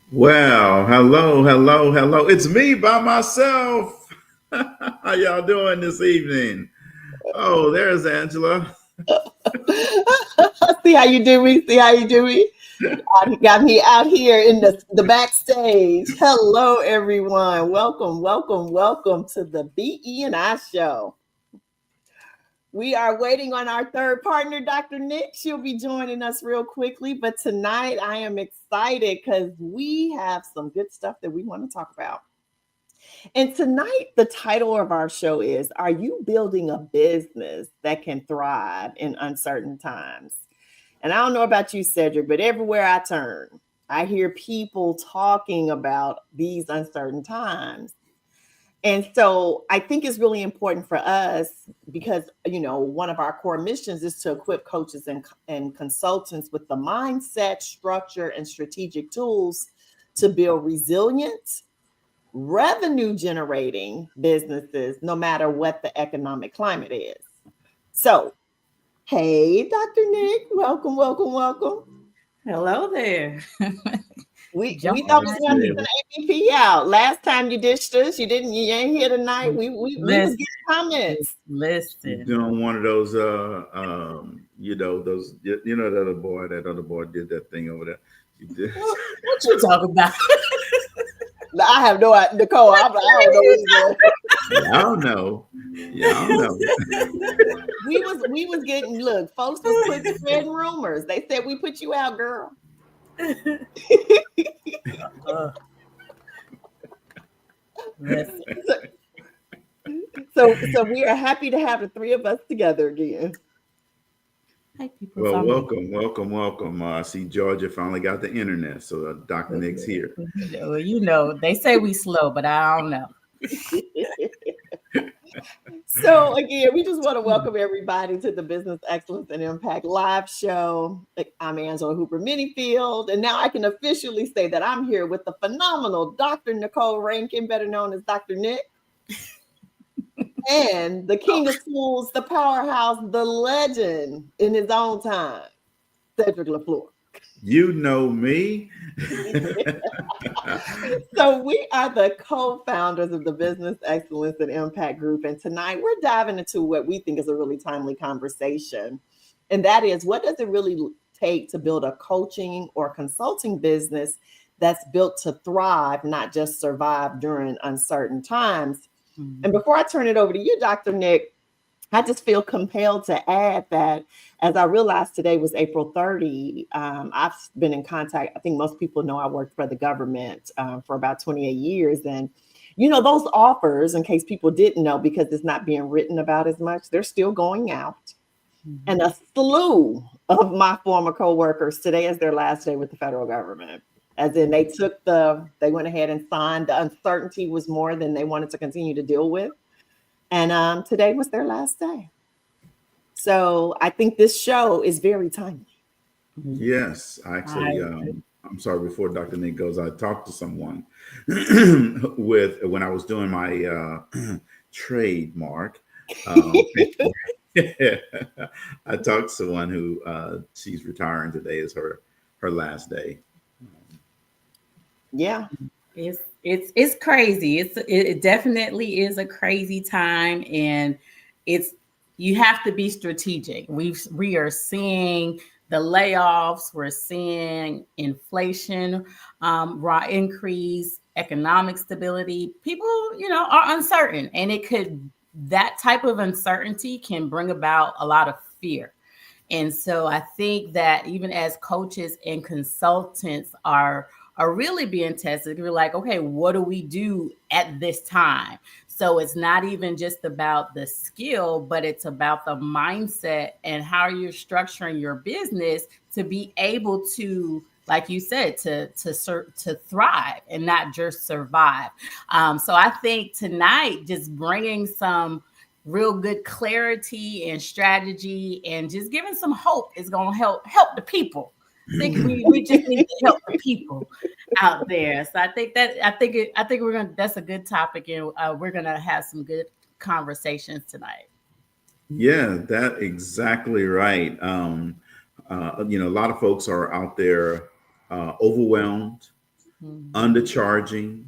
Well, hello, hello, hello. It's me by myself. How y'all doing this evening? Oh, there's Angela. See how you do me? See how you do me? You got me out here in the backstage. Hello, everyone. Welcome, welcome, welcome to the BE&I show. We are waiting on our third partner, Dr. Nick. She'll be joining us real quickly. But tonight, I am excited because we have some good stuff that we want to talk about. And tonight, the title of our show is Are You Building a Business That Can Thrive in Uncertain Times? And I don't know about you, Cedric, but everywhere I turn, I hear people talking about these uncertain times. And so I think it's really important for us because, one of our core missions is to equip coaches and consultants with the mindset, structure, and strategic tools to build resilient, revenue generating businesses, no matter what the economic climate is. So, hey, Dr. Nick, welcome, welcome, welcome. Hello there. We Jumping thought we right was gonna in. send an APP out. Last time you dished us, you ain't here tonight. We was Listen, getting comments. You listen. doing one of those those that other boy did that thing over there. You did. What you talking about? I have no idea, Nicole. I don't know either. Y'all know. Y'all know. We was getting look, folks was spreading rumors. They said we put you out, girl. Uh, listen. So we are happy to have the three of us together again. Hey, people, Well, some welcome, welcome, welcome. I see Georgia finally got the internet, so Dr. Nick's here. they say we slow, but I don't know. So again, we just want to welcome everybody to the Business Excellence and Impact Live Show. I'm Angela Hooper Minifield, and now I can officially say that I'm here with the phenomenal Dr. Nicole Rankin, better known as Dr. Nick, and the King of Schools, the powerhouse, the legend in his own time, Cedric LaFleur. You know me. So we are the co-founders of the Business Excellence and Impact Group. And tonight we're diving into what we think is a really timely conversation. And that is, what does it really take to build a coaching or consulting business that's built to thrive, not just survive during uncertain times? And before I turn it over to you, Dr. Nick, I just feel compelled to add that as I realized today was April 30, I've been in contact. I think most people know I worked for the government for about 28 years. And, those offers, in case people didn't know, because it's not being written about as much, they're still going out. And a slew of my former coworkers, today is their last day with the federal government. As in, they went ahead and signed. The uncertainty was more than they wanted to continue to deal with. And today was their last day. So I think this show is very timely. Yes, actually, I, I'm sorry. Before Dr. Nick goes, I talked to someone with when I was doing my trademark. Um, I talked to someone who she's retiring today. Is her last day. Yeah. it's crazy. It definitely is a crazy time, and it's you have to be strategic. We are seeing the layoffs, we're seeing inflation, raw increase, economic stability. People, are uncertain, and that type of uncertainty can bring about a lot of fear. And so I think that even as coaches and consultants are really being tested, we're like, okay, what do we do at this time? So it's not even just about the skill, but it's about the mindset and how you're structuring your business to be able to, like you said, to thrive and not just survive. So I think tonight, just bringing some real good clarity and strategy and just giving some hope is going to help the people. I think we just need to help the people out there. So I think we're gonna that's a good topic, and we're gonna have some good conversations tonight. Yeah, that exactly right. A lot of folks are out there overwhelmed. undercharging,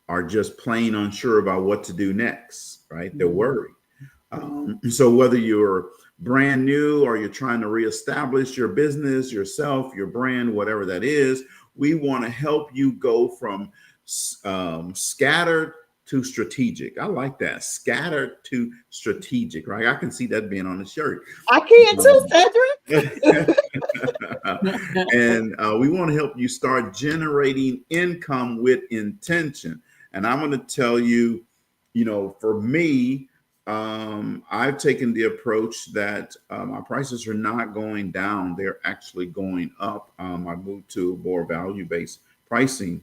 are just plain unsure about what to do next, right? They're worried. So whether you're brand new or you're trying to reestablish your business, yourself, your brand, whatever that is, we want to help you go from scattered to strategic. I like that. Scattered to strategic, right? I can see that being on the shirt. I can too, Cedric. And we want to help you start generating income with intention. And I'm going to tell you, for me, I've taken the approach that my prices are not going down; they're actually going up. I moved to more value-based pricing,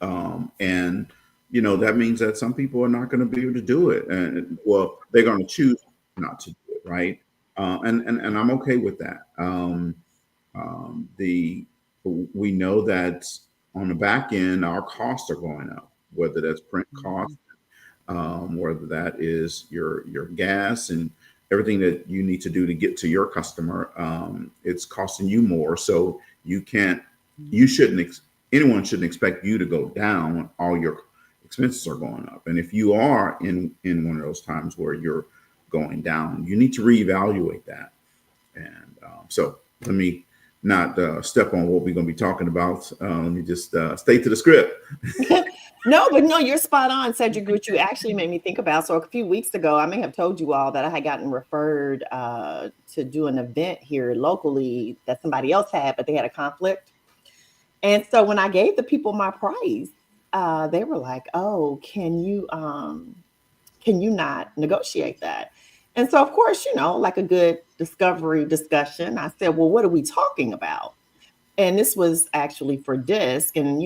and that means that some people are not going to be able to do it, and well, they're going to choose not to do it, right? And I'm okay with that. The We know that on the back end, our costs are going up, whether that's print costs, whether that is your gas and everything that you need to do to get to your customer. It's costing you more, so anyone shouldn't expect you to go down when all your expenses are going up. And if you are in one of those times where you're going down, you need to reevaluate that. And so let me not step on what we're going to be talking about. Let me just stay to the script. No, you're spot on, Cedric, which you actually made me think about. So a few weeks ago, I may have told you all that I had gotten referred to do an event here locally that somebody else had, but they had a conflict. And so when I gave the people my price, they were like, "Oh, can you not negotiate that?" And so, of course, like a good discovery discussion, I said, "Well, what are we talking about?" And this was actually for disc, and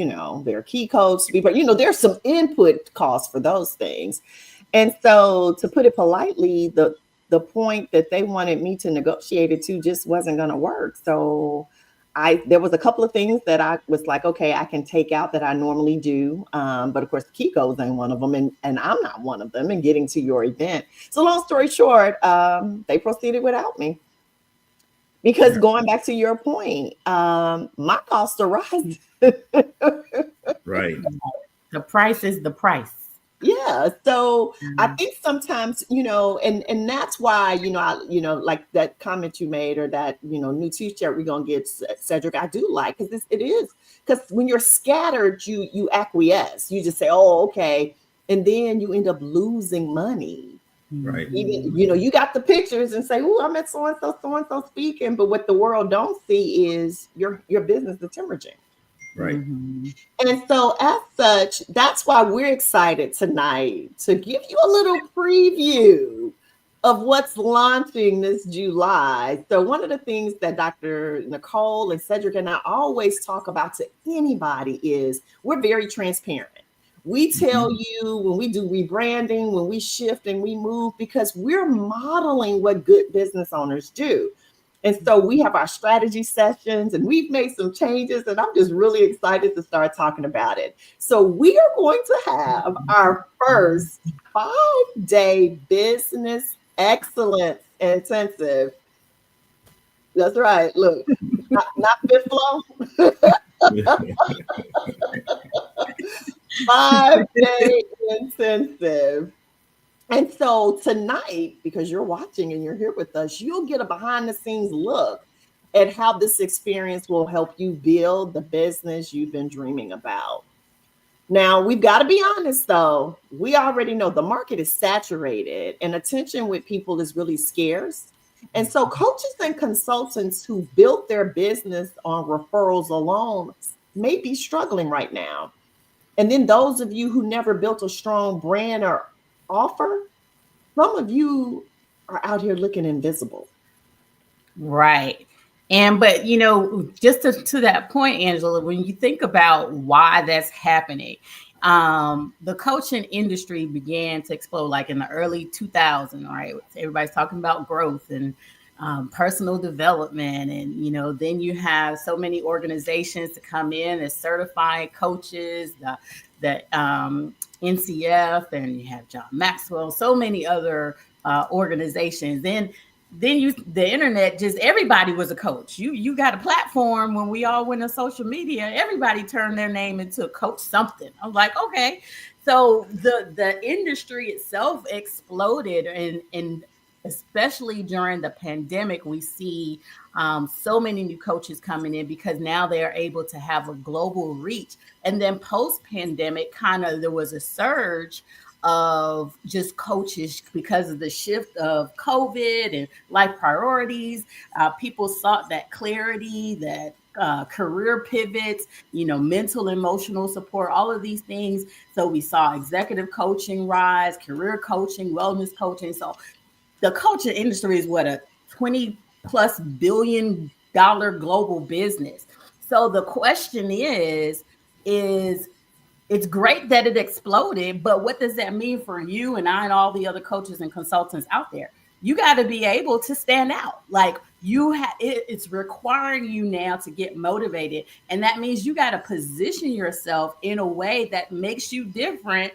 there are key codes to be, but there's some input costs for those things. And so, to put it politely, the point that they wanted me to negotiate it to just wasn't going to work. So there was a couple of things that I was like, okay, I can take out that I normally do. But of course, key codes ain't one of them. And I'm not one of them in getting to your event. So long story short, they proceeded without me. Because going back to your point, my costs are rising. Right. The price is the price. Yeah. So I think sometimes, and that's why, like that comment you made, or that, new t-shirt we're going to get, Cedric, I do like, because it is, because when you're scattered, you acquiesce. You just say, oh, okay. And then you end up losing money. Right. Even, you got the pictures and say, oh, I'm at so-and-so speaking. But what the world don't see is your business is hemorrhaging. Right. And so as such, that's why we're excited tonight to give you a little preview of what's launching this July. So one of the things that Dr. Nicole and Cedric and I always talk about to anybody is we're very transparent. We tell you when we do rebranding, when we shift and we move, because we're modeling what good business owners do. And so we have our strategy sessions, and we've made some changes, and I'm just really excited to start talking about it. So we are going to have our first 5-day business excellence intensive. That's right. Look, not fifth flow. 5-day intensive. And so tonight, because you're watching and you're here with us, you'll get a behind the scenes look at how this experience will help you build the business you've been dreaming about. Now, we've got to be honest, though. We already know the market is saturated and attention with people is really scarce. And so coaches and consultants who built their business on referrals alone may be struggling right now. And then those of you who never built a strong brand or offer, some of you are out here looking invisible. Right. But just to that point, Angela, when you think about why that's happening, the coaching industry began to explode like in the early 2000s, right? Everybody's talking about growth and personal development. And, then you have so many organizations to come in as certified coaches, the NCF, and you have John Maxwell, so many other organizations. Then then the internet, just everybody was a coach. You got a platform. When we all went to social media, everybody turned their name into coach something. I was like, okay. So the industry itself exploded, and especially during the pandemic, we see so many new coaches coming in because now they are able to have a global reach. And then post pandemic, kind of there was a surge of just coaches because of the shift of COVID and life priorities. People sought that clarity, that career pivots, mental, emotional support, all of these things. So we saw executive coaching rise, career coaching, wellness coaching. So the coaching industry is what, a 20+ billion-dollar global business. So the question is it's great that it exploded, but what does that mean for you and I and all the other coaches and consultants out there? You got to be able to stand out. Like it's requiring you now to get motivated, and that means you got to position yourself in a way that makes you different.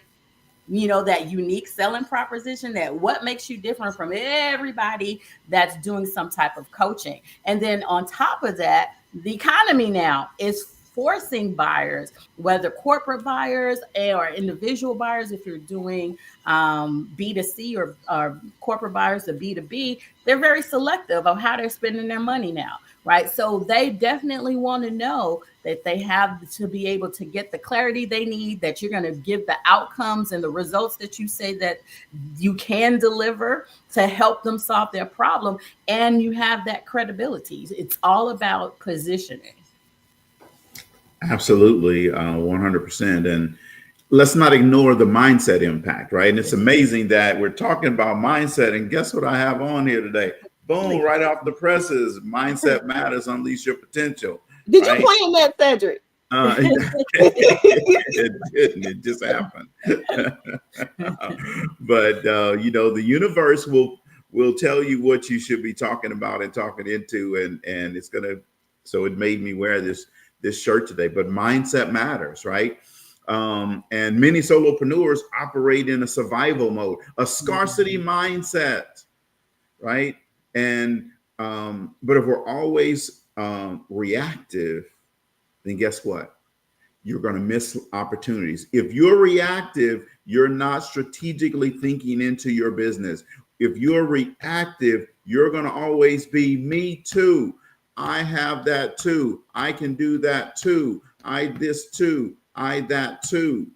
That unique selling proposition, that what makes you different from everybody that's doing some type of coaching. And then on top of that, the economy now is forcing buyers, whether corporate buyers or individual buyers, if you're doing B2C or corporate buyers to B2B, they're very selective of how they're spending their money now, right? So they definitely want to know that they have to be able to get the clarity they need, that you're going to give the outcomes and the results that you say that you can deliver to help them solve their problem. And you have that credibility. It's all about positioning. Absolutely, 100%. And let's not ignore the mindset impact, right? And it's amazing that we're talking about mindset. And guess what I have on here today? Boom, right off the presses. Mindset matters, unleash your potential. Did you plan that, Cedric? It didn't. It just happened. But the universe will tell you what you should be talking about and talking into, and it's gonna. So it made me wear this shirt today. But mindset matters, right? And many solopreneurs operate in a survival mode, a scarcity mindset, right? And but if we're always reactive, then guess what? You're going to miss opportunities. If you're reactive, you're not strategically thinking into your business. If you're reactive, you're going to always be me too. I have that too. I can do that too. I this too. I that too.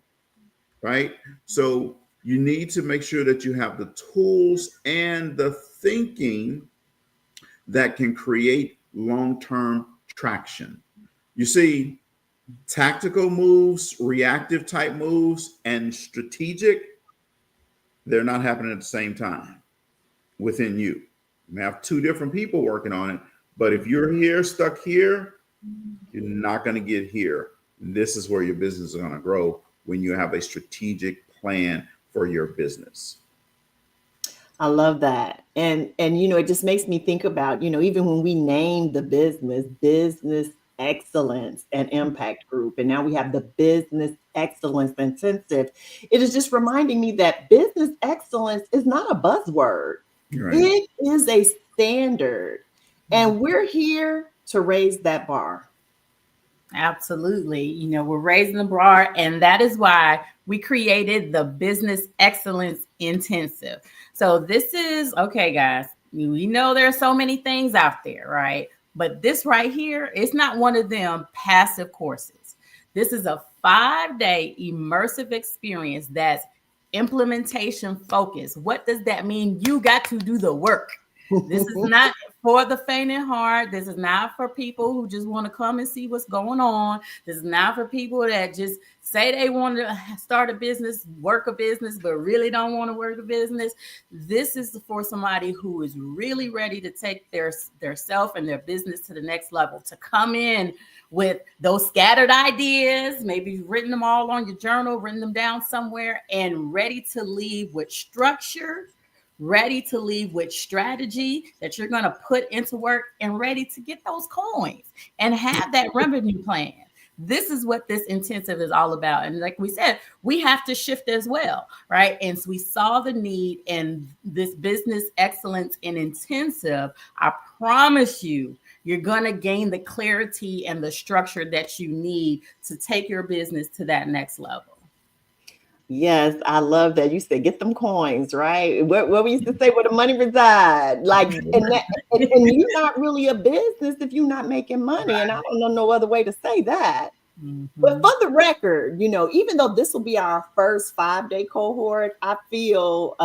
Right? So you need to make sure that you have the tools and the thinking that can create long-term traction. You see, tactical moves, reactive type moves, and strategic, they're not happening at the same time within you. You may have two different people working on it, but if you're here, stuck here, you're not going to get here. And this is where your business is going to grow, when you have a strategic plan for your business. I love that. And it just makes me think about, even when we named the business excellence and impact group, and now we have the business excellence intensive, it is just reminding me that business excellence is not a buzzword. Right. It is a standard, and we're here to raise that bar. Absolutely. We're raising the bar, and that is why we created the Business Excellence Intensive. So this is, okay, guys, we know there are so many things out there, right? But this right here, it's not one of them passive courses. This is a 5-day immersive experience that's implementation focused. What does that mean? You got to do the work. This is not for the faint at heart. This is not for people who just want to come and see what's going on. This is not for people that just say they want to start a business, work a business, but really don't want to work a business. This is for somebody who is really ready to take their self and their business to the next level, to come in with those scattered ideas. Maybe you've written them all on your journal, written them down somewhere, and ready to leave with structure, ready to leave with strategy that you're going to put into work, and ready to get those coins and have that revenue plan. This is what this intensive is all about. And like we said, we have to shift as well, right? And so we saw the need, and this business excellence and intensive, I promise you, you're going to gain the clarity and the structure that you need to take your business to that next level. Yes, I love that. You said get them coins, right? What we used to say, where the money reside. Like, and you're not really a business if you're not making money. And I don't know no other way to say that. But for the record, even though this will be our first 5-day cohort, I feel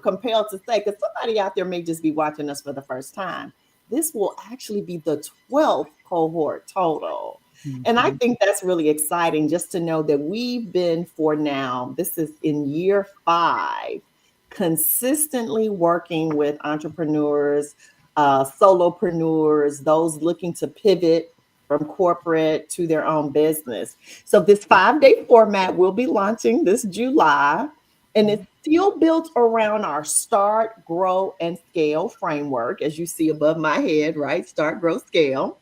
compelled to say, because somebody out there may just be watching us for the first time, this will actually be the 12th cohort total. And I think that's really exciting, just to know that we've been, for now, this is in year 5, consistently working with entrepreneurs, solopreneurs, those looking to pivot from corporate to their own business. So this 5-day format will be launching this July, and it's still built around our start, grow, and scale framework, as you see above my head, right? Start, grow, scale.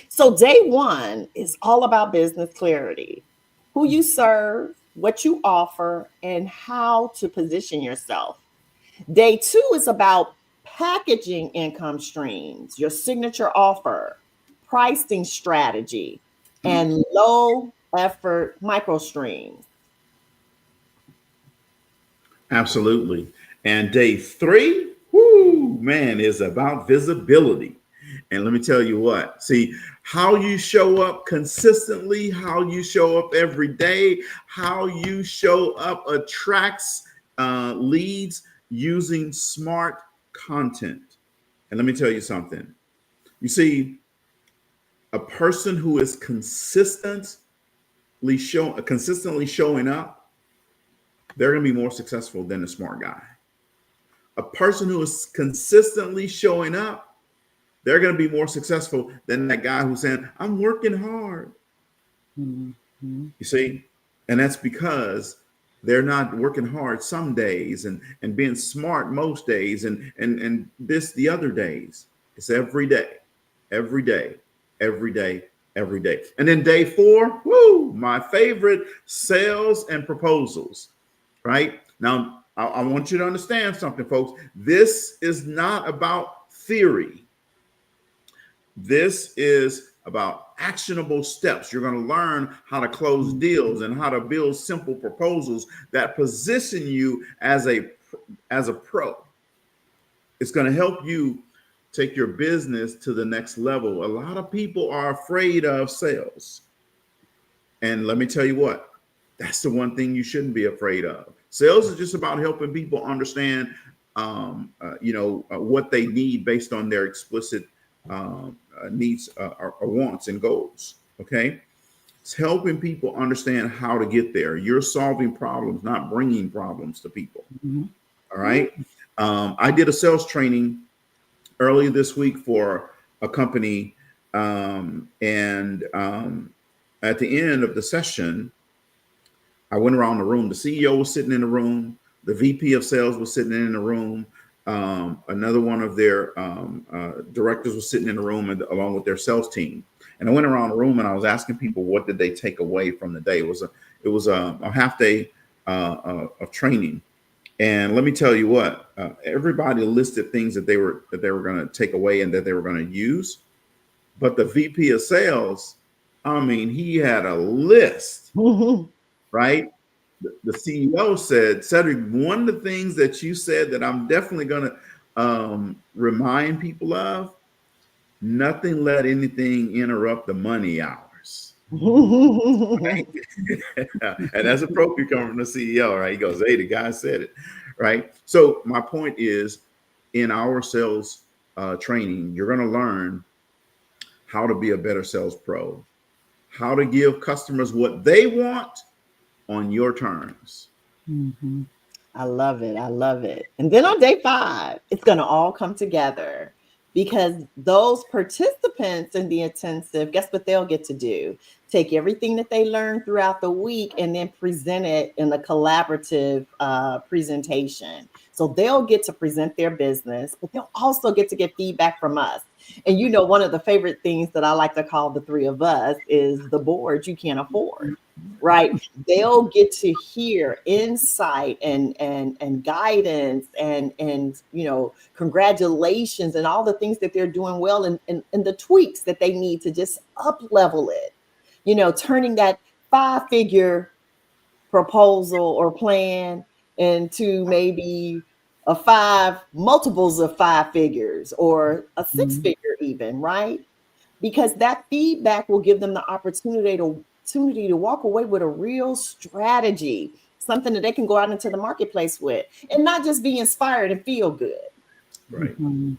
So day 1 is all about business clarity: who you serve, what you offer, and how to position yourself. Day 2 is about packaging income streams, your signature offer, pricing strategy, and low effort micro streams. Absolutely. And day 3, whoo, man, is about visibility. And let me tell you what, see, how you show up consistently, how you show up every day, how you show up attracts leads using smart content. And let me tell you something. You see, a person who is consistently showing up, they're going to be more successful than the smart guy. A person who is consistently showing up, they're going to be more successful than that guy who's saying, I'm working hard. You see, and that's because they're not working hard some days and being smart most days and this the other days. It's every day, every day, every day, every day. And then day 4, woo, my favorite, sales and proposals. Right now, I want you to understand something, folks. This is not about theory. This is about actionable steps. You're going to learn how to close deals and how to build simple proposals that position you as a pro. It's going to help you take your business to the next level. A lot of people are afraid of sales. And let me tell you what, that's the one thing you shouldn't be afraid of. Sales is just about helping people understand, what they need based on their explicit needs or wants and goals. Okay. It's helping people understand how to get there. You're solving problems, not bringing problems to people. All right. I did a sales training earlier this week for a company. And at the end of the session, I went around the room. The CEO was sitting in the room. The VP of sales was sitting in the room. Another one of their directors was sitting in the room along with their sales team. And I went around the room and I was asking people, what did they take away from the day? It was a half day of training. And let me tell you what, everybody listed things that they were going to take away and that they were going to use. But the VP of sales, I mean, he had a list, right? The CEO said, Cedric, one of the things that you said that I'm definitely going to remind people of, nothing let anything interrupt the money hours. Right? And that's appropriate coming from the CEO, right? He goes, hey, the guy said it, right? So my point is, in our sales training, you're going to learn how to be a better sales pro, how to give customers what they want on your terms. I love it. I love it. And then on day 5, it's going to all come together. because those participants in the intensive, guess what they'll get to do? Take everything that they learned throughout the week and then present it in a collaborative presentation. So they'll get to present their business, but they'll also get to get feedback from us. And you know, one of the favorite things that I like to call the three of us is the board you can't afford, right? They'll get to hear insight and guidance and you know, congratulations and all the things that they're doing well, and the tweaks that they need to just up level it, you know, turning that 5-figure proposal or plan into maybe a multiples of 5 figures or a 6-figure even, right? Because that feedback will give them the opportunity to walk away with a real strategy, something that they can go out into the marketplace with, and not just be inspired and feel good. Right. Mm-hmm.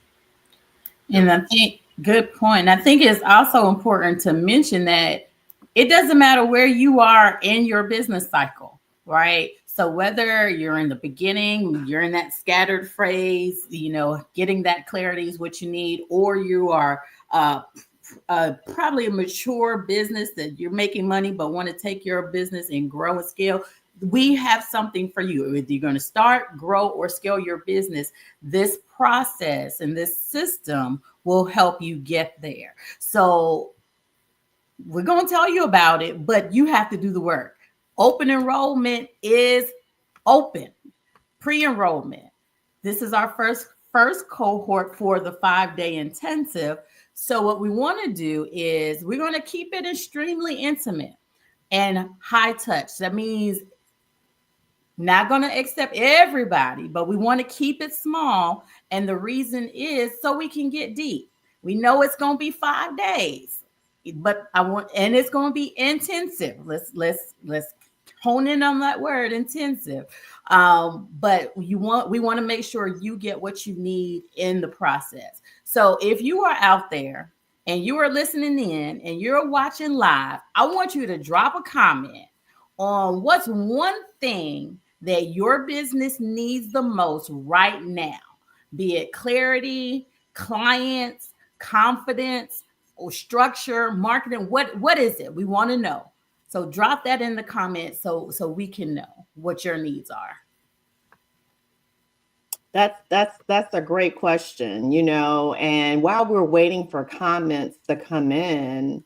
And I think, good point. I think it's also important to mention that it doesn't matter where you are in your business cycle, right? So whether you're in the beginning, you're in that scattered phrase, you know, getting that clarity is what you need, or you are probably a mature business that you're making money but want to take your business and grow and scale, we have something for you. If you're going to start, grow, or scale your business, this process and this system will help you get there. So we're going to tell you about it, but you have to do the work. Open enrollment is open. Pre-enrollment. This is our first cohort for the 5-day intensive. So what we want to do is we're going to keep it extremely intimate and high touch. That means not going to accept everybody, but we want to keep it small. And the reason is so we can get deep. We know it's going to be 5 days, but and it's going to be intensive. Let's hone in on that word, intensive. But we want to make sure you get what you need in the process. So if you are out there and you are listening in and you're watching live, I want you to drop a comment on what's one thing that your business needs the most right now, be it clarity, clients, confidence, or structure, marketing. What is it? We want to know. So drop that in the comments so we can know what your needs are. That's a great question, you know, and while we're waiting for comments to come in,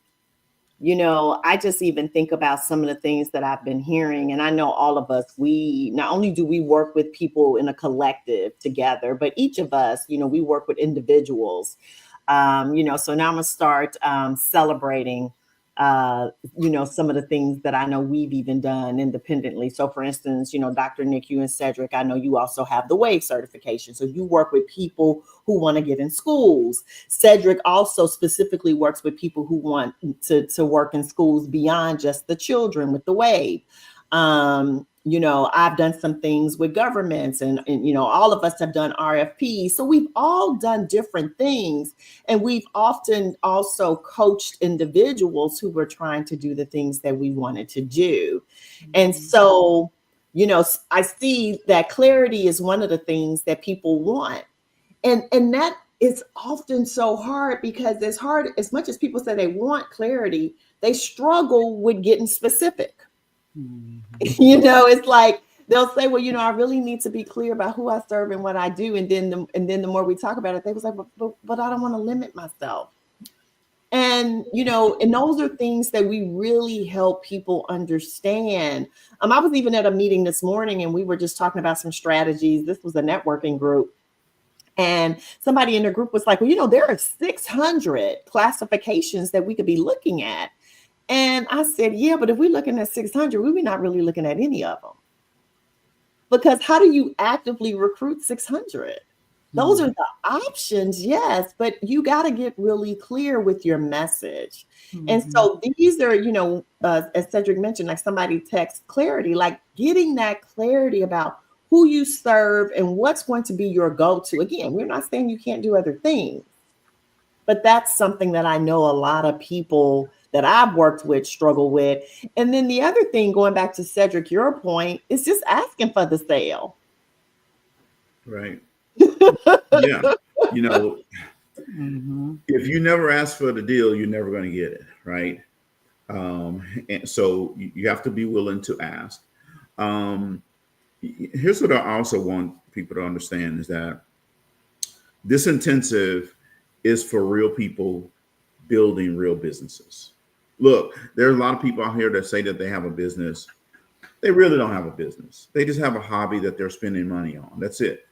you know, I just even think about some of the things that I've been hearing. And I know all of us, we not only do we work with people in a collective together, but each of us, you know, we work with individuals. You know, so now I'm gonna start celebrating you know, some of the things that I know we've even done independently. So for instance, you know, Dr. Nick, you and Cedric, I know you also have the WAVE certification. So you work with people who want to get in schools. Cedric also specifically works with people who want to work in schools beyond just the children with the WAVE. You know, I've done some things with governments and, you know, all of us have done RFPs. So we've all done different things. And we've often also coached individuals who were trying to do the things that we wanted to do. And so, you know, I see that clarity is one of the things that people want. And that is often so hard because it's hard, as much as people say they want clarity, they struggle with getting specific. You know, it's like they'll say, well, you know, I really need to be clear about who I serve and what I do. And then the more we talk about it, they was like, but I don't want to limit myself. And, you know, and those are things that we really help people understand. I was even at a meeting this morning and we were just talking about some strategies. This was a networking group. And somebody in the group was like, well, you know, there are 600 classifications that we could be looking at. And I said, yeah, but if we're looking at 600, we're not really looking at any of them. Because how do you actively recruit 600? Those are the options, yes, but you got to get really clear with your message. And so these are, you know, as Cedric mentioned, like somebody text clarity, like getting that clarity about who you serve and what's going to be your go-to. Again, we're not saying you can't do other things, but that's something that I know a lot of people that I've worked with struggle with. And then the other thing, going back to Cedric, your point, is just asking for the sale. Right. Yeah. You know, If you never ask for the deal, you're never going to get it, right? And so you have to be willing to ask. Um, Here's what I also want people to understand is that this intensive is for real people building real businesses. Look, there are a lot of people out here that say that they have a business. They really don't have a business. They just have a hobby that they're spending money on. That's it,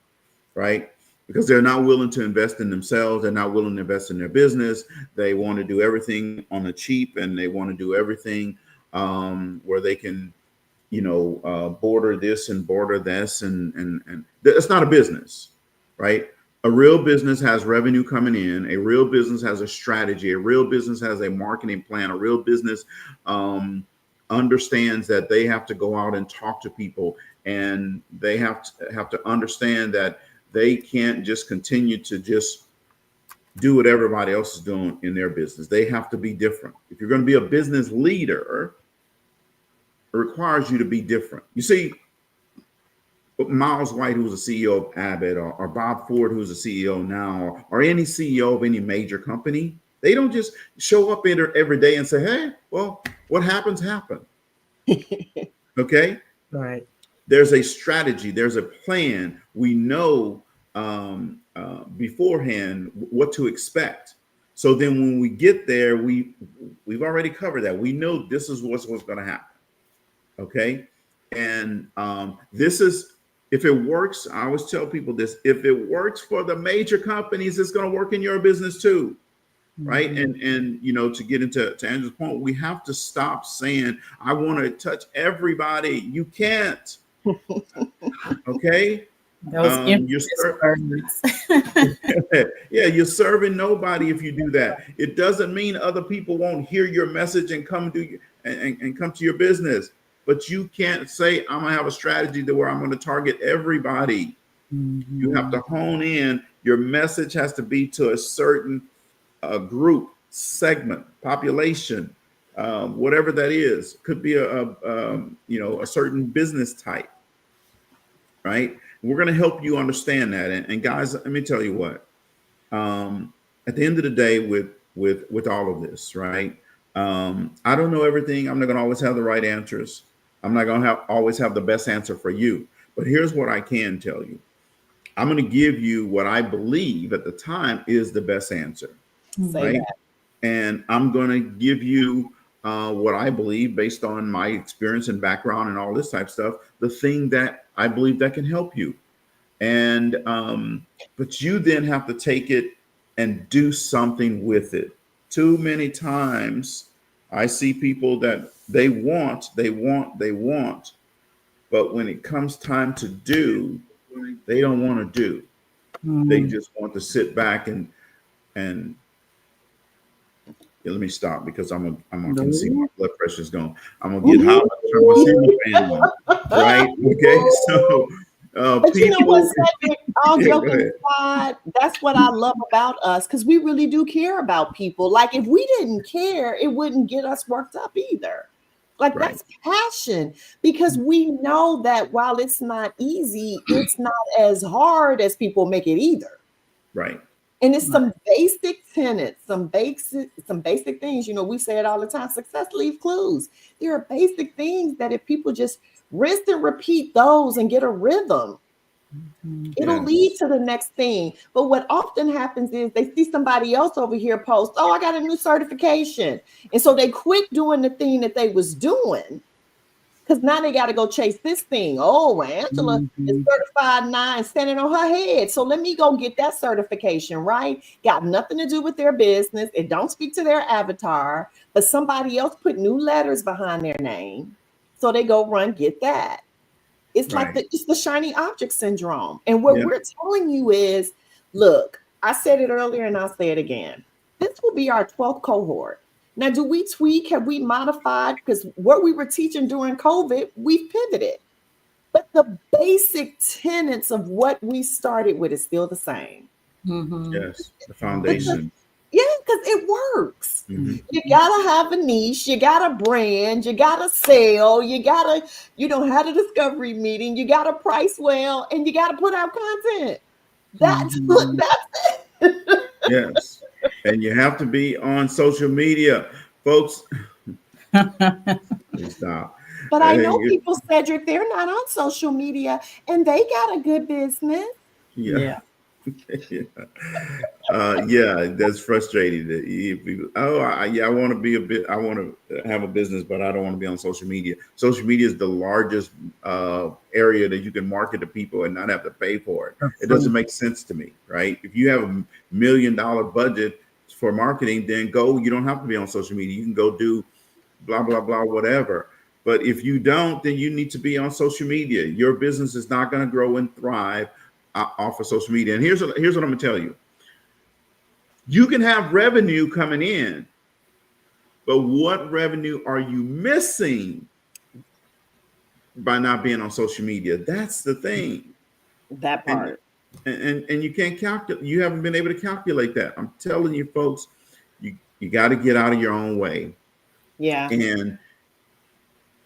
right? Because they're not willing to invest in themselves. They're not willing to invest in their business. They want to do everything on the cheap, and they want to do everything where they can, border this and border this, and it's not a business, right? A real business has revenue coming in. A real business has a strategy. A real business has a marketing plan. A real business understands that they have to go out and talk to people, and they have to understand that they can't just continue to just do what everybody else is doing in their business. They have to be different. If you're going to be a business leader, it requires you to be different. You see, Miles White, who's the CEO of Abbott, or Bob Ford, who's the CEO now, or any CEO of any major company, they don't just show up in there every day and say, hey, well, what happens, happen. Okay? Right. There's a strategy. There's a plan. We know beforehand what to expect. So then when we get there, we've already covered that. We know this is what's going to happen. Okay? And this is, if it works, I always tell people this, if it works for the major companies, it's going to work in your business too. Right. And to get into Andrew's point, we have to stop saying, I want to touch everybody. You can't. Okay. You're you're serving nobody if you do that. It doesn't mean other people won't hear your message and come and come to your business. But you can't say, I'm gonna have a strategy where I'm going to target everybody. You have to hone in. Your message has to be to a certain group, segment, population, whatever that is. Could be a certain business type, right? We're going to help you understand that. And guys, let me tell you what. At the end of the day, with all of this, right? I don't know everything. I'm not going to always have the right answers. I'm not going to always have the best answer for you. But here's what I can tell you. I'm going to give you what I believe at the time is the best answer. Right? And I'm going to give you what I believe based on my experience and background and all this type of stuff, the thing that I believe that can help you. And but you then have to take it and do something with it. Too many times I see people that they want, but when it comes time to do, they don't want to do. They just want to sit back and let me stop because I'm gonna see my blood pressure's going. I'm gonna get hot. Turn my ceiling fan on. Right? Okay. So but people, you know what, Cedric, all joking aside, that's what I love about us, because we really do care about people. Like, if we didn't care, it wouldn't get us worked up either. Like, that's passion, because we know that while it's not easy, it's not as hard as people make it either. Right. And it's some basic tenets, some basic things. We say it all the time. Success leaves clues. There are basic things that if people just rinse and repeat those and get a rhythm, it'll lead to the next thing. But what often happens is they see somebody else over here post, oh, I got a new certification. And so they quit doing the thing that they was doing, because now they got to go chase this thing. Oh, Angela is certified now and standing on her head. So let me go get that certification, right? Got nothing to do with their business. It don't speak to their avatar, but somebody else put new letters behind their name. So they go run, get that. It's like it's the shiny object syndrome. And what we're telling you is, look, I said it earlier and I'll say it again. This will be our 12th cohort. Now, do we tweak? Have we modified? Because what we were teaching during COVID, we've pivoted. But the basic tenets of what we started with is still the same. Yes, the foundation. Because it works. You gotta have a niche, you got a brand, you gotta sell, you gotta, have a discovery meeting, you gotta price well, and you gotta put out content. That's it. Yes. And you have to be on social media. Folks, please stop. But I know Hey, people, Cedric, they're not on social media and they got a good business. yeah. Yeah. Yeah. Yeah, that's frustrating. That people, oh, yeah, I want to be a bit. I want to have a business, but I don't want to be on social media. Social media is the largest area that you can market to people and not have to pay for it. For It doesn't free. make sense to me, right? If you have $1 million budget for marketing, then go. You don't have to be on social media. You can go do blah blah blah whatever. But if you don't, then you need to be on social media. Your business is not going to grow and thrive off of social media. And here's what I'm going to tell you. You can have revenue coming in, but what revenue are you missing by not being on social media? That's the thing. That And part. and you can't calculate. You haven't been able to calculate that. I'm telling you, folks, you got to get out of your own way. Yeah. And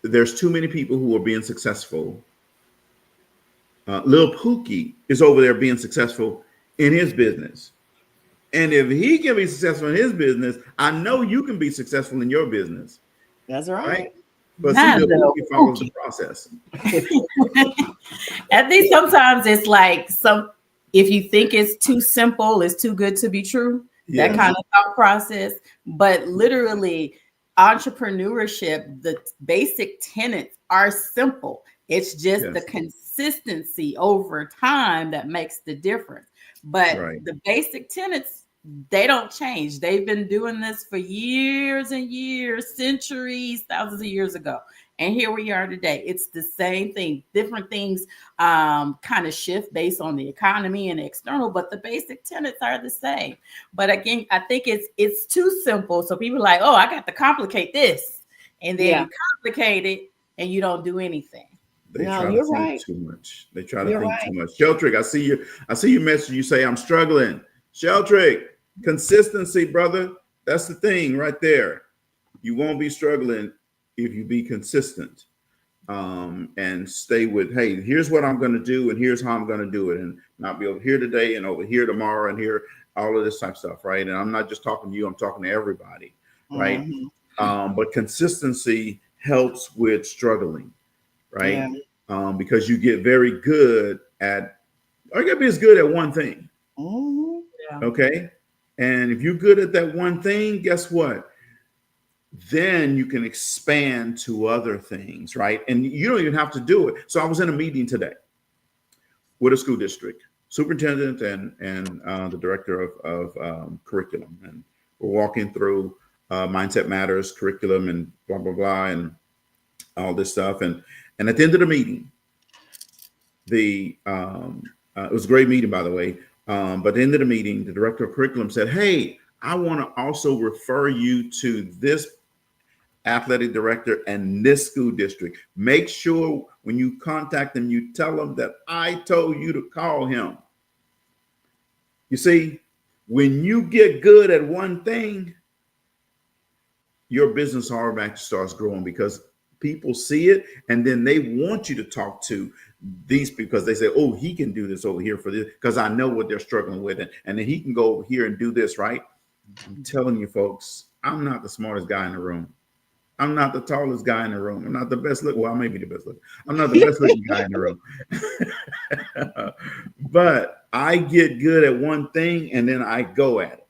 there's too many people who are being successful. Lil Pookie is over there being successful in his business. And if he can be successful in his business, I know you can be successful in your business, That's right? right. But see, Not Lil the Pookie follows the Pookie. process. I think sometimes it's like if you think it's too simple, it's too good to be true. That Yes, kind of thought process. But literally, entrepreneurship, the basic tenets are simple. It's just the yes, consistency over time that makes the difference. But right. the basic tenets, they don't change. They've been doing this for years and years, centuries, thousands of years ago. And here we are today. It's the same thing. Different things kind of shift based on the economy and the external, but the basic tenets are the same. But again, I think it's too simple. So people are like, oh, I got to complicate this. And then Yeah. you complicate it and you don't do anything. They No, try to you're think right. too much. They try to You're think right. too much. Sheltrick, I see you. I see you message. You say I'm struggling. Sheltrick, consistency, brother. That's the thing right there. You won't be struggling if you be consistent. And stay with, hey, here's what I'm going to do, and here's how I'm going to do it, and not be over here today and over here tomorrow and here, all of this type of stuff, right? And I'm not just talking to you, I'm talking to everybody, right? Hmm. But consistency helps with struggling, right? Yeah. Because you get very good at, or you got to be as good at one thing, Hmm. Yeah. okay? And if you're good at that one thing, guess what? Then you can expand to other things, right? And you don't even have to do it. So I was in a meeting today with a school district superintendent and the director of curriculum, and we're walking through mindset matters curriculum and blah blah blah and all this stuff. And at the end of the meeting, the it was a great meeting, by the way. But at the end of the meeting, the director of curriculum said, "Hey, I want to also refer you to this athletic director and this school district. Make sure when you contact them, you tell them that I told you to call him." You see, when you get good at one thing, your business automatically starts growing because people see it and then they want you to talk to these because they say, oh, he can do this over here for this because I know what they're struggling with. And then he can go over here and do this, right? I'm telling you, folks, I'm not the smartest guy in the room. I'm not the tallest guy in the room. I'm not the best looking. Well, I may be the best looking. I'm not the best looking guy in the room. But I get good at one thing and then I go at it,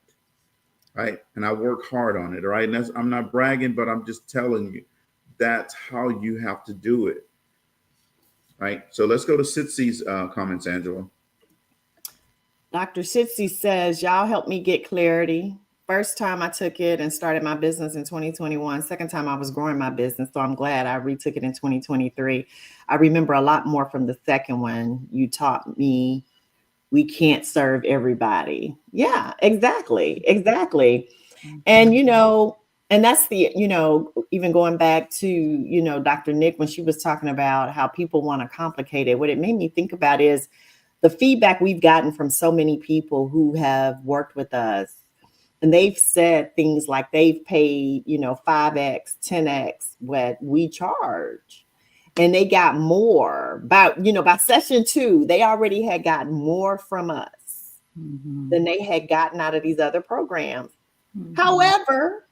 right? And I work hard on it, right? And that's, I'm not bragging, but I'm just telling you that's how you have to do it, right? So let's go to Sitsy's comments, Angela. Dr. Shitsi says, y'all help me get clarity. First time I took it and started my business in 2021. Second time I was growing my business. So I'm glad I retook it in 2023. I remember a lot more from the second one. You taught me we can't serve everybody. Yeah, exactly. Exactly. And, and that's even going back to, Dr. Nick, when she was talking about how people want to complicate it, what it made me think about is the feedback we've gotten from so many people who have worked with us. And they've said things like they've paid, 5x, 10x what we charge. And they got more by session 2, they already had gotten more from us than they had gotten out of these other programs. Mhm. However,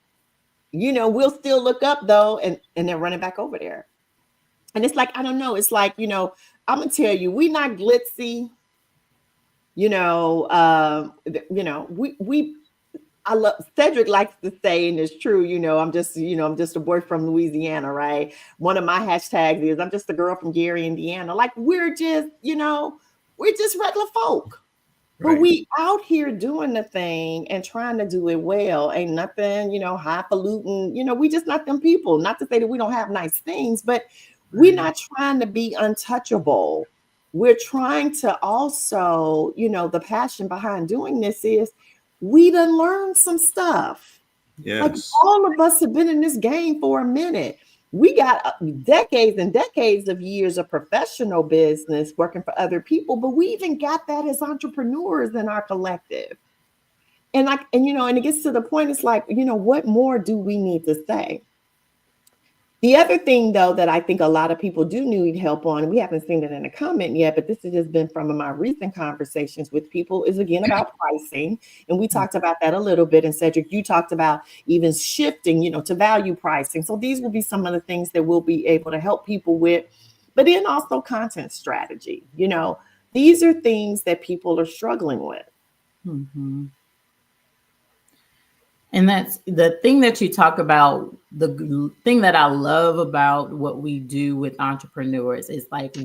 we'll still look up though, and they're running back over there. And it's like, I don't know. It's like, I'm gonna tell you, we not glitzy. You know, we I love Cedric likes to say, and it's true, I'm just a boy from Louisiana, right? One of my hashtags is I'm just a girl from Gary, Indiana. Like we're just regular folk. But Right. we out here doing the thing and trying to do it well. Ain't nothing, highfalutin. We just not them people. Not to say that we don't have nice things, but we're Right. not trying to be untouchable. We're trying to also, the passion behind doing this is we done learned some stuff. Like Yes. all of us have been in this game for a minute. We got decades and decades of years of professional business working for other people, but we even got that as entrepreneurs in our collective. And it gets to the point, it's like, what more do we need to say? The other thing, though, that I think a lot of people do need help on, we haven't seen it in a comment yet, but this has just been from my recent conversations with people, is again about pricing. And we talked about that a little bit. And Cedric, you talked about even shifting, to value pricing. So these will be some of the things that we'll be able to help people with. But then also content strategy. These are things that people are struggling with. Mhm. And that's the thing that you talk about. The thing that I love about what we do with entrepreneurs is like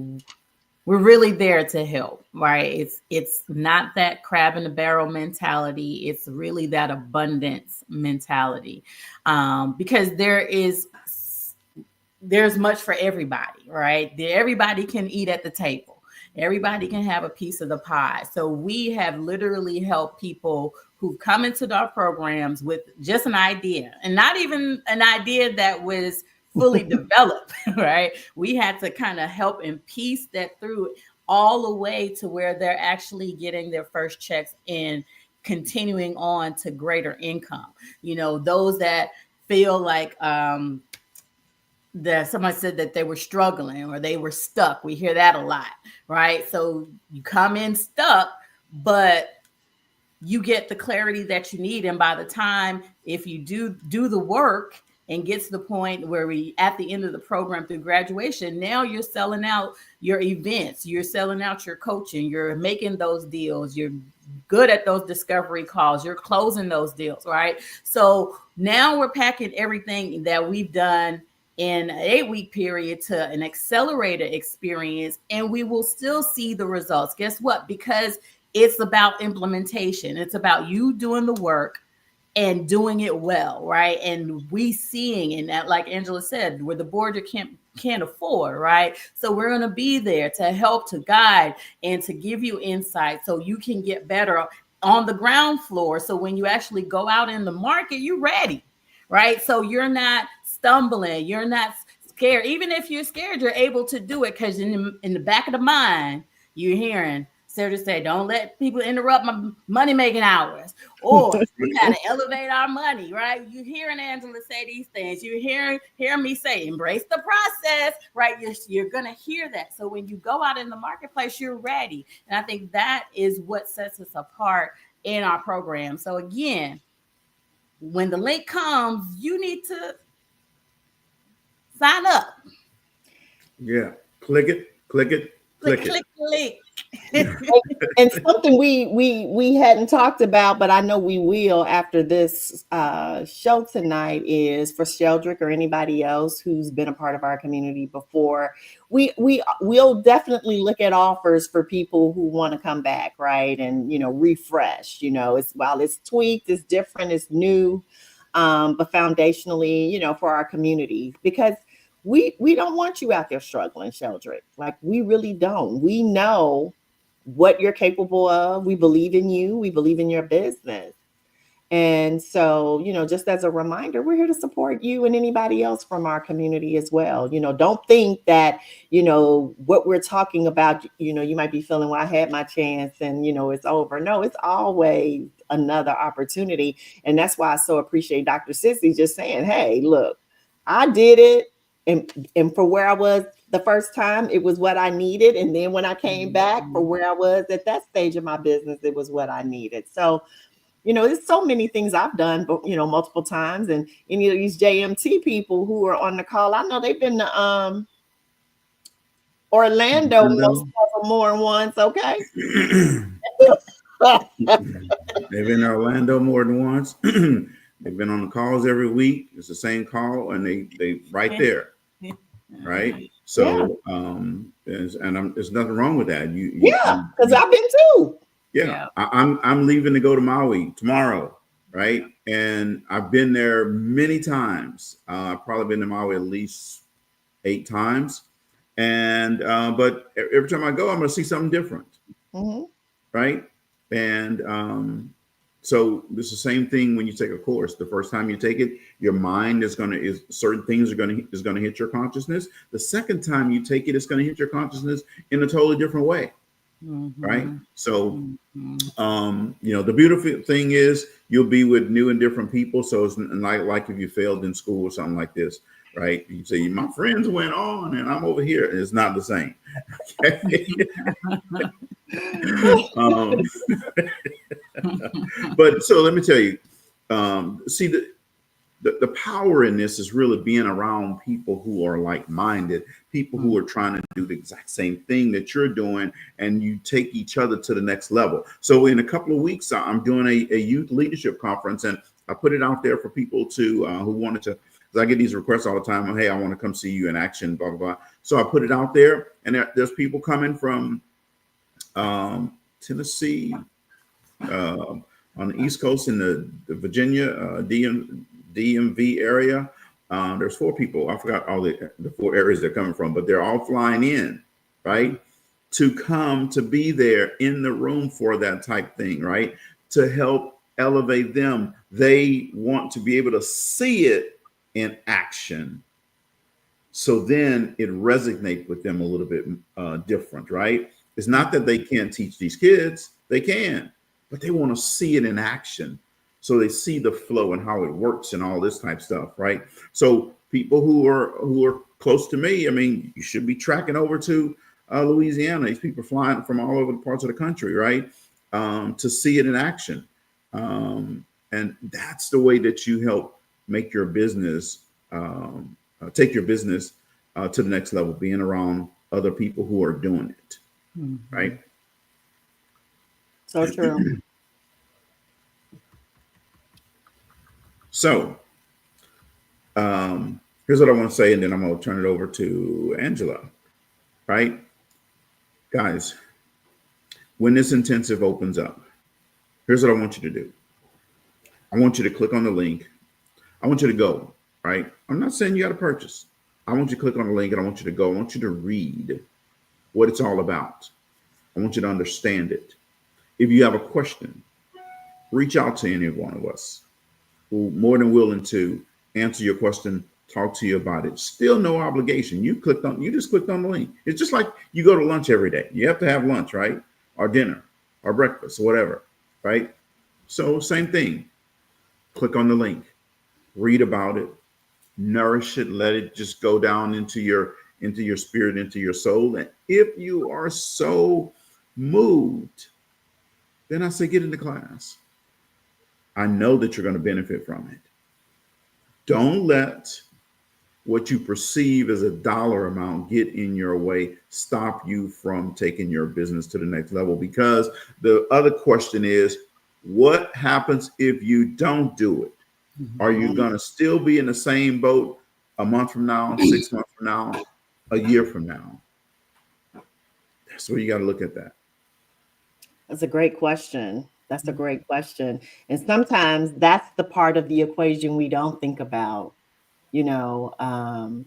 we're really there to help, right? It's not that crab in the barrel mentality. It's really that abundance mentality, because there's much for everybody, right? Everybody can eat at the table. Everybody can have a piece of the pie. So we have literally helped people who come into our programs with just an idea, and not even an idea that was fully developed, right? We had to kind of help and piece that through all the way to where they're actually getting their first checks and continuing on to greater income. Those that feel like that somebody said that they were struggling or they were stuck. We hear that a lot, right? So you come in stuck, but you get the clarity that you need. And by the time, if you do the work and get to the point where we at the end of the program through graduation, now you're selling out your events, you're selling out your coaching, you're making those deals, you're good at those discovery calls, you're closing those deals, right? So now we're packing everything that we've done in an 8-week period to an accelerated experience, and we will still see the results. Guess what? Because it's about implementation. It's about you doing the work and doing it well, right? And we seeing, and that, like Angela said, where the board you can't afford, right? So we're going to be there to help, to guide, and to give you insight so you can get better on the ground floor. So when you actually go out in the market, you're ready, right? So you're not stumbling, you're not scared. Even if you're scared, you're able to do it because in the back of the mind, you're hearing Sarah say, don't let people interrupt my money making hours. Or we got to elevate our money, right? You're hearing Angela say these things. You're hearing me say, embrace the process, right? You're going to hear that. So when you go out in the marketplace, you're ready. And I think that is what sets us apart in our program. So again, when the link comes, you need to sign up. Yeah. Click it, click it, click Click it. the link. And something we hadn't talked about, but I know we will after this show tonight, is for Sheldrick or anybody else who's been a part of our community before. We'll definitely look at offers for people who want to come back, right? And refresh. It's while it's tweaked, it's different, it's new, but foundationally, for our community, because we don't want you out there struggling, Sheldrick. Like we really don't. We know what you're capable of. We believe in you. We believe in your business. And so, just as a reminder, we're here to support you and anybody else from our community as well. Don't think that, what we're talking about, you might be feeling, well, I had my chance and, it's over. No, it's always another opportunity. And that's why I so appreciate Dr. Sissy just saying, hey, look, I did it. and for where I was the first time, it was what I needed. And then when I came back for where I was at that stage of my business, it was what I needed. So, there's so many things I've done, but multiple times. And any of these JMT people who are on the call, I know they've been to Orlando most of them more than once. Okay. They've been in Orlando more than once. They've been on the calls every week. It's the same call, and they right there, right? So, there's nothing wrong with that. Because I've been too. Yeah, I'm leaving to go to Maui tomorrow, right? And I've been there many times. I've probably been to Maui at least 8 times, and but every time I go, I'm going to see something different, right? And so it's the same thing when you take a course. The first time you take it, your mind is certain things are going to hit your consciousness. The second time you take it, it's going to hit your consciousness in a totally different way. Right. So, the beautiful thing is you'll be with new and different people. So it's like if you failed in school or something like this, right? You say, my friends went on and I'm over here. It's not the same. But so let me tell you, see the power in this is really being around people who are like-minded, people who are trying to do the exact same thing that you're doing, and you take each other to the next level. So in a couple of weeks, I'm doing a youth leadership conference, and I put it out there for people to who wanted to, because I get these requests all the time. Hey, I want to come see you in action, blah, blah, blah. So I put it out there, and there's people coming from Tennessee, on the East Coast in the Virginia, DMV area. There's 4 people. I forgot all the 4 areas they're coming from, but they're all flying in, right? To come to be there in the room for that type thing, right? To help elevate them. They want to be able to see it in action. So then it resonates with them a little bit different, right? It's not that they can't teach these kids. They can, but they want to see it in action. So they see the flow and how it works and all this type stuff, right? So people who are close to me, I mean, you should be tracking over to Louisiana. These people flying from all over the parts of the country, right? To see it in action. And that's the way that you help make your business, take your business to the next level, being around other people who are doing it, right? So true. So here's what I want to say, and then I'm going to turn it over to Angela, right? Guys, when this intensive opens up, here's what I want you to do. I want you to click on the link. I want you to go, right? I'm not saying you got to purchase. I want you to click on the link and I want you to go. I want you to read what it's all about. I want you to understand it. If you have a question, reach out to any one of us. We're more than willing to answer your question, talk to you about it. Still no obligation. You just clicked on the link. It's just like you go to lunch every day. You have to have lunch, right? Or dinner or breakfast or whatever, right? So same thing. Click on the link, read about it, nourish it, let it just go down into your spirit, into your soul. And if you are so moved, then I say get into class. I know that you're going to benefit from it. Don't let what you perceive as a dollar amount get in your way, stop you from taking your business to the next level. Because the other question is, what happens if you don't do it? Are you going to still be in the same boat a month from now, 6 months from now, a year from now? That's where you got to look at that. That's a great question. That's a great question. And sometimes that's the part of the equation we don't think about, that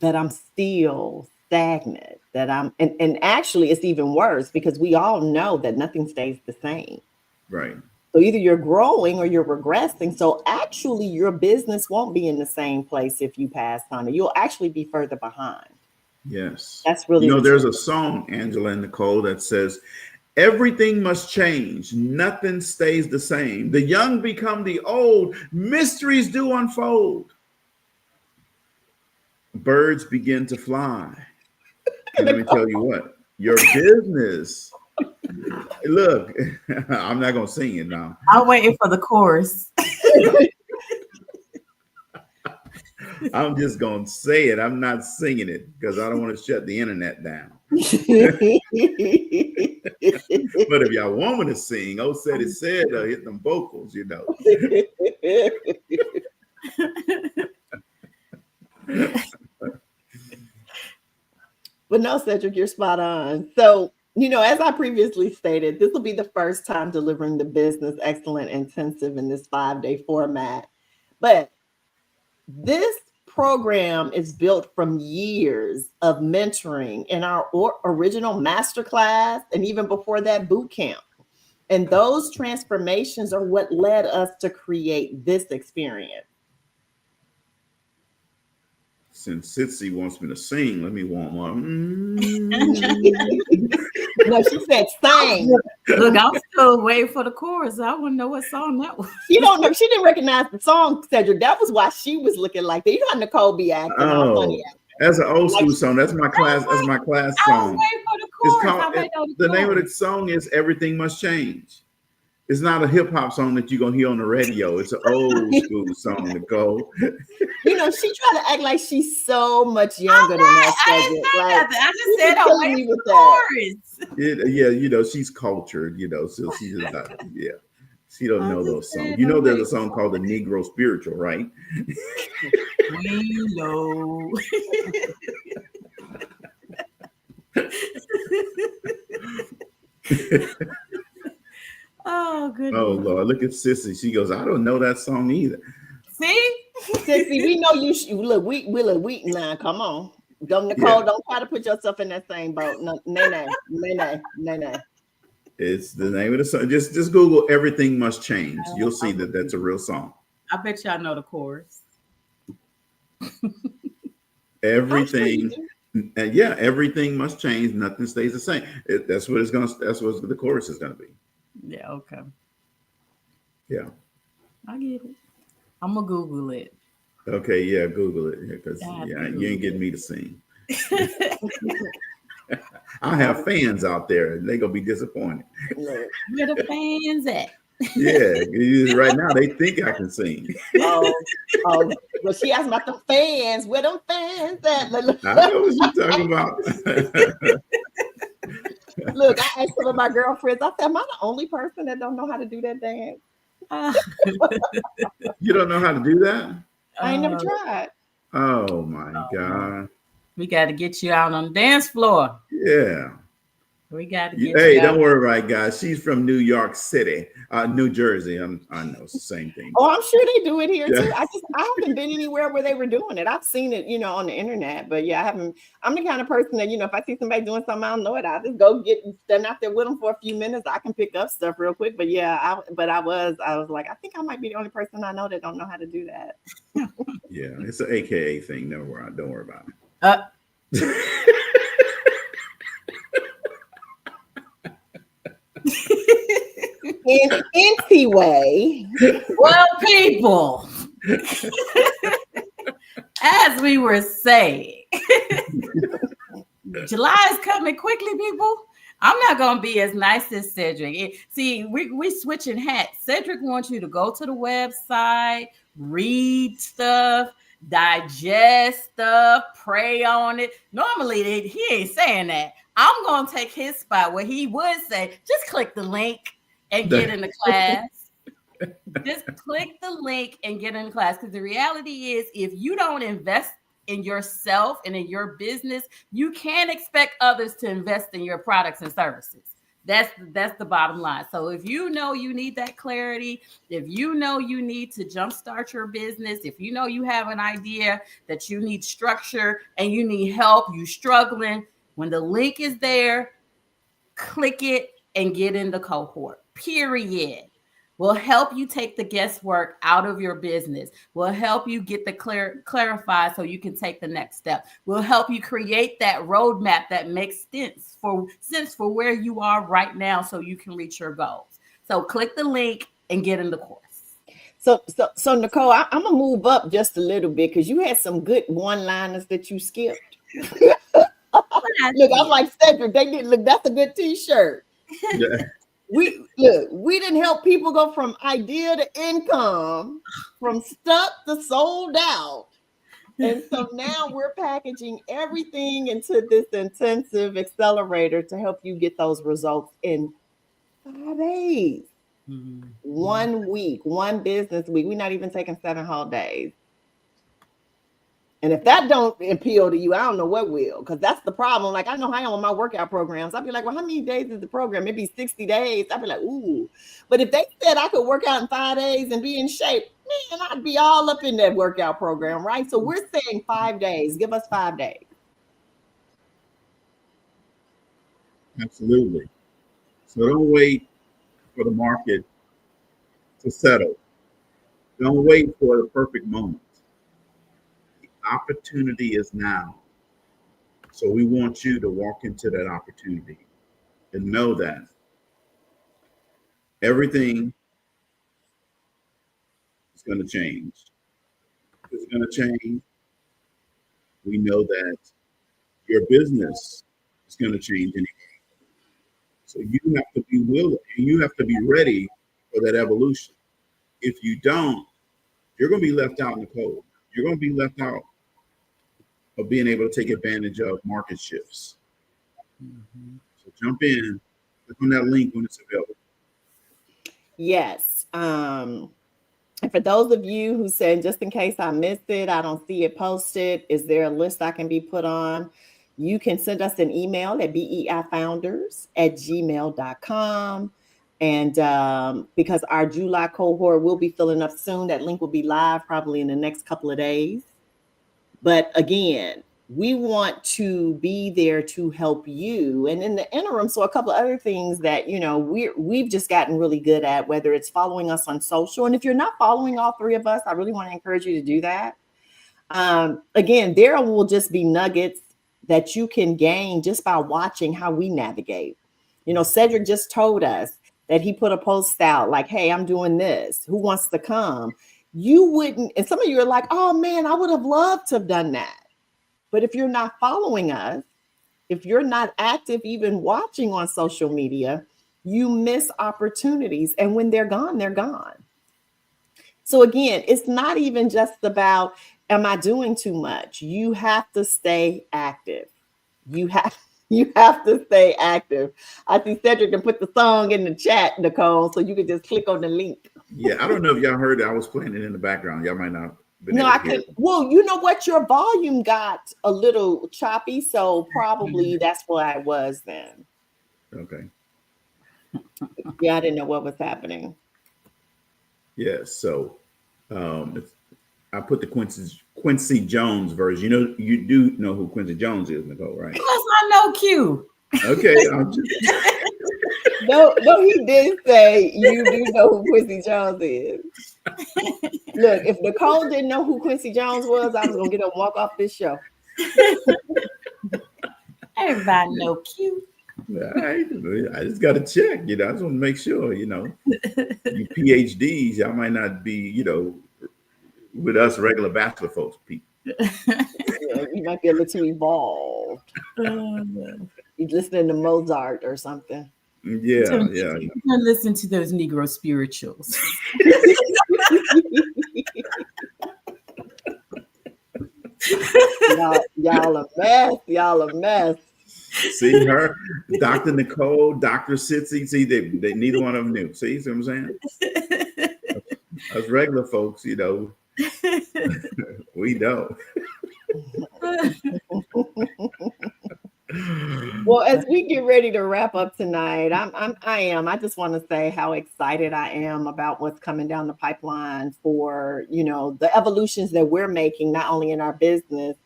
I'm still stagnant, that and actually it's even worse because we all know that nothing stays the same. Right. So either you're growing or you're regressing. So actually your business won't be in the same place if you pass on it. You'll actually be further behind. Yes. That's really there's a song, Angela and Nicole, that says, everything must change. Nothing stays the same. The young become the old. Mysteries do unfold. birds begin to fly. And let me tell you what, your business, look, I'm not going to sing it now. I'm waiting for the chorus. I'm just going to say it. I'm not singing it because I don't want to shut the internet down. But if y'all want me to sing, oh, said it said, hit them vocals, you know. But no, Cedric, you're spot on. So, as I previously stated, this will be the first time delivering the Business Excellent Intensive in this 5-day format. But this program is built from years of mentoring in our original masterclass and even before that boot camp. And those transformations are what led us to create this experience. Since Sitsi wants me to sing, let me warm up. No, she said sing. Look, I'm still waiting for the chorus. I want to know what song that was. She don't know. She didn't recognize the song, Cedric. That was why she was looking like that. You know how Nicole be acting all funny. That's an old school song. That's my class. That's my class song. It's called. The name of the song is "Everything Must Change." It's not a hip hop song that you're gonna hear on the radio. It's an old school song, Nicole. She tried to act like she's so much younger than us. I just said I'm waiting for the chorus. Yeah, she's cultured. So she's just not. Yeah, she don't know those songs. There's a song called "The Negro Spiritual," right? We know. Oh, goodness. Oh, Lord. Look at Sissy. She goes, I don't know that song either. See? Sissy, we know you. Look, we now. Come on. Nicole, don't try to put yourself in that same boat. No, nay. It's the name of the song. Just Google "Everything Must Change." You'll see that that's a real song. I bet y'all know the chorus. Everything. Everything must change. Nothing stays the same. That's what the chorus is gonna be. Yeah, okay. Yeah. I get it. I'm gonna Google it. Okay, yeah, Google it. Because you ain't getting me to sing. I have fans out there, and they're gonna be disappointed. Where the fans at? Yeah, right now they think I can sing. Oh, well, she asked about the fans. Where them fans at? I know what you're talking about. Look, I asked some of my girlfriends. I said, "Am I the only person that don't know how to do that dance?" You don't know how to do that? I ain't never tried. Oh my God! We got to get you out on the dance floor. Yeah. We got to get Hey, don't worry about it, guys. She's from New York City, New Jersey. I know it's the same thing. Oh, I'm sure they do it here too. I haven't been anywhere where they were doing it. I've seen it, on the internet, but yeah, I haven't. I'm the kind of person that, if I see somebody doing something, I don't know it. I just go stand out there with them for a few minutes. I can pick up stuff real quick. But yeah, I was like, I think I might be the only person I know that don't know how to do that. Yeah, it's an AKA thing. Don't worry about it. Anyway, well, people, as we were saying, July is coming quickly, people. I'm not going to be as nice as Cedric. See, we switching hats. Cedric wants you to go to the website, read stuff, digest stuff, pray on it. Normally, he ain't saying that. I'm going to take his spot where he would say, just click the link and get in the class. Just click the link and get in the class. Because the reality is, if you don't invest in yourself and in your business, you can't expect others to invest in your products and services. That's the bottom line. So if you know you need that clarity, if you know you need to jumpstart your business, if you know you have an idea that you need structure and you need help, you struggling, when the link is there, click it and get in the cohort, period. We'll help you take the guesswork out of your business. We'll help you get the clarify so you can take the next step. We'll help you create that roadmap that makes sense for where you are right now so you can reach your goals. So click the link and get in the course. So Nicole, I'm gonna move up just a little bit because you had some good one-liners that you skipped. What I Look, I'm did. like Cedric. They did look. That's a good T-shirt. Yeah. We didn't help people go from idea to income, from stuck to sold out. And so now we're packaging everything into this intensive accelerator to help you get those results in 5 days, Mhm. 1 week, one business week. We're not even taking 7 whole days. And if that don't appeal to you, I don't know what will, because that's the problem. Like I know how I am on my workout programs. I'd be like, well, how many days is the program? Maybe 60 days. I'd be like, ooh. But if they said I could work out in 5 days and be in shape, man, I'd be all up in that workout program, right? So we're saying 5 days. Give us 5 days. Absolutely. So don't wait for the market to settle. Don't wait for the perfect moment. The opportunity is now. So we want you to walk into that opportunity and know that everything is going to change. It's going to change. We know that your business is going to change anyway. So you have to be willing and you have to be ready for that evolution. If you don't, you're going to be left out in the cold. You're going to be left out of being able to take advantage of market shifts. Mhm. So jump in, click on that link when it's available. Yes. And for those of you who said, just in case I missed it, I don't see it posted, is there a list I can be put on? You can send us an email at beifounders@gmail.com. And because our July cohort will be filling up soon, that link will be live probably in the next couple of days. But again, we want to be there to help you. And in the interim, so a couple of other things that we've just gotten really good at, whether it's following us on social. And if you're not following all three of us, I really want to encourage you to do that. Again, there will just be nuggets that you can gain just by watching how we navigate. Cedric just told us that he put a post out like, hey, I'm doing this. Who wants to come? You wouldn't, and some of you are like, oh man, I would have loved to have done that. But if you're not following us, if you're not active, even watching on social media, you miss opportunities. And when they're gone, they're gone. So again, it's not even just about, am I doing too much? You have to stay active. You have you have to stay active. I see Cedric can put the song in the chat, Nicole, so you can just click on the link. Yeah, I don't know if y'all heard it. I was playing it in the background. Y'all might not have been No, able I to hear could. it. Well, you know what? Your volume got a little choppy, so probably that's why it was then. Okay. Yeah, I didn't know what was happening. Yeah. So I put the Quincy Jones version. You do know who Quincy Jones is, Nicole, right? Plus, I know Q. Okay. I'm just No, no, he did say you do know who Quincy Jones is. Look, if Nicole didn't know who Quincy Jones was, I was gonna get her walk off this show. Everybody know Q. all right. I just got to check. I just want to make sure. You PhDs, y'all might not be, with us regular bachelor folks, people. Yeah, you might be a little too evolved. He's listening to Mozart or something. Yeah, yeah. Don't listen to those Negro spirituals. Y'all a mess. Y'all a mess. See her, Dr. Nicole, Dr. Sitzy. See, they neither one of them knew. See what I'm saying? Us regular folks, we don't. Well, as we get ready to wrap up tonight, I just want to say how excited I am about what's coming down the pipeline for, the evolutions that we're making, not only in our business,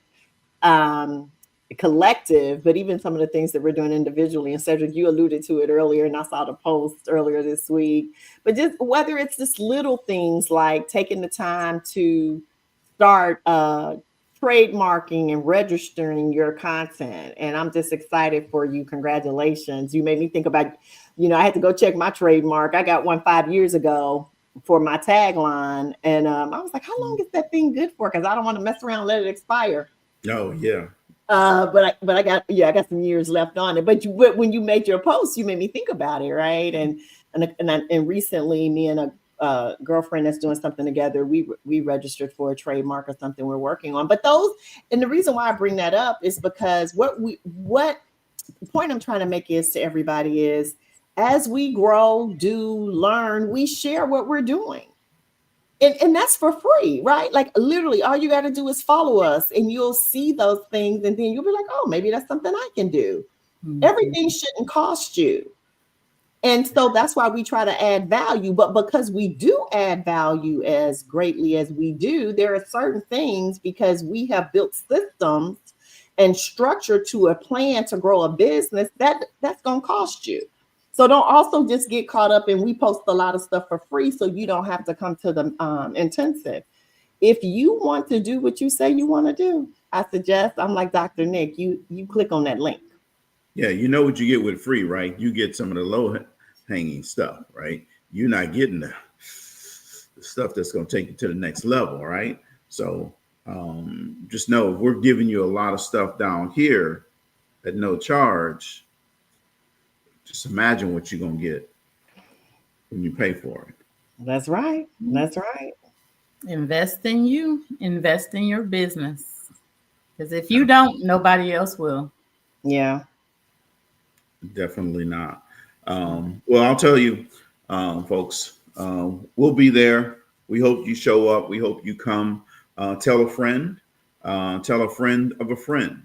um, collective, but even some of the things that we're doing individually. And Cedric, you alluded to it earlier, and I saw the post earlier this week. But just whether it's just little things like taking the time to start trademarking and registering your content. And I'm just excited for you. Congratulations. You made me think about, I had to go check my trademark. I got one 5 years ago. for my tagline. And I was like, how long is that thing good for? Because I don't want to mess around and let it expire. Oh yeah. But I got some years left on it. But when you made your post, you made me think about it, right? And recently, me and a girlfriend that's doing something together, we registered for a trademark or something we're working on. But those, and the reason why I bring that up is because what the point I'm trying to make is to everybody is, as we grow, do, learn, we share what we're doing. And that's for free, right? Like literally all you got to do is follow us and you'll see those things. And then you'll be like, oh, maybe that's something I can do. Mhm. Everything shouldn't cost you. And so that's why we try to add value. But because we do add value as greatly as we do, there are certain things, because we have built systems and structure to a plan to grow a business, that's going to cost you. So don't also just get caught up in, we post a lot of stuff for free so you don't have to come to the intensive. If you want to do what you say you want to do, I suggest, I'm like Dr. Nick, you click on that link. Yeah, you know what you get with free, right? You get some of the low hanging stuff, right? You're not getting the stuff that's going to take you to the next level, right? So just know, if we're giving you a lot of stuff down here at no charge, just imagine what you're going to get when you pay for it. That's right. That's right. Invest in you, invest in your business. Because if you don't, nobody else will. Yeah. Definitely not. Well, I'll tell you, folks, we'll be there. We hope you show up. We hope you come. Tell a friend. Tell a friend of a friend.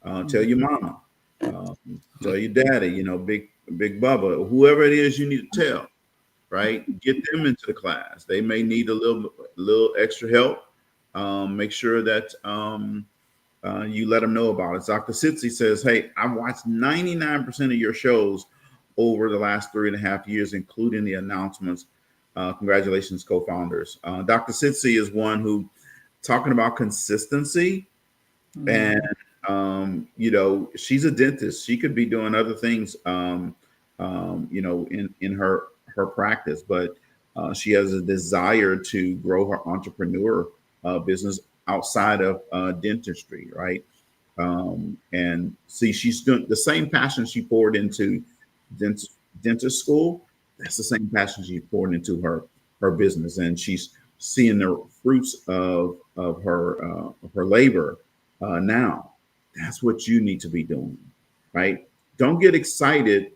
Tell your mama. Tell your daddy. You know, big Bubba, whoever it is you need to tell. Right? Get them into the class. They may need a little extra help. Make sure that you let them know about it. Dr. Sitsi says, hey, I've watched 99% of your shows over the last 3.5 years, including the announcements. Congratulations, co-founders. Dr. Sitsi is one who, talking about consistency, and you know, she's a dentist. She could be doing other things, you know, in her practice, but she has a desire to grow her entrepreneur business outside of dentistry, right? And see, she's doing the same passion she poured into dentist school. That's the same passion she poured into her business, and she's seeing the fruits of her labor now. That's what you need to be doing, right? Don't get excited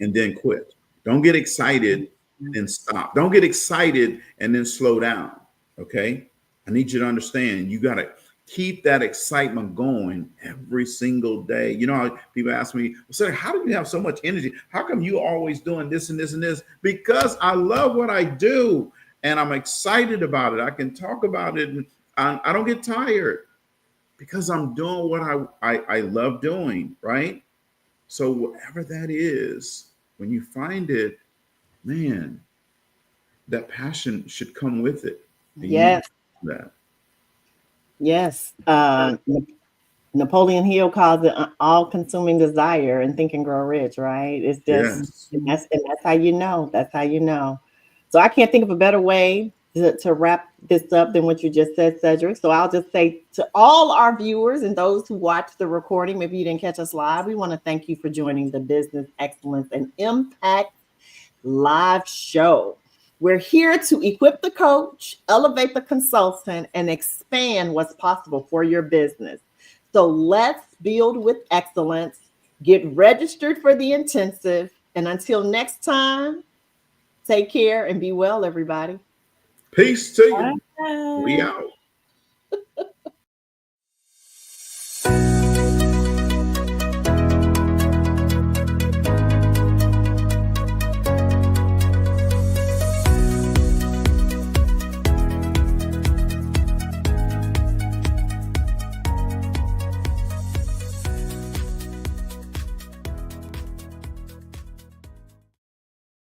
and then quit. Don't get excited and then stop. Don't get excited and then slow down. Okay. I need you to understand, you got to keep that excitement going every single day. You know, how people ask me, "Sir, how do you have so much energy? How come you always doing this and this and this?" Because I love what I do and I'm excited about it. I can talk about it and I don't get tired because I'm doing what I love doing, right? So whatever that is, when you find it, man, that passion should come with it. And you need Yes. that. Yes. Napoleon Hill calls it all-consuming desire, and Think and Grow Rich, right? It's just, Yes. and that's how you know. That's how you know. So I can't think of a better way to wrap this up than what you just said, Cedric. So I'll just say to all our viewers and those who watch the recording, maybe you didn't catch us live, we want to thank you for joining the Business Excellence and Impact live show. We're here to equip the coach, elevate the consultant, and expand what's possible for your business. So let's build with excellence, get registered for the intensive, and until next time, take care and be well, everybody. Peace to you. We Bye. out.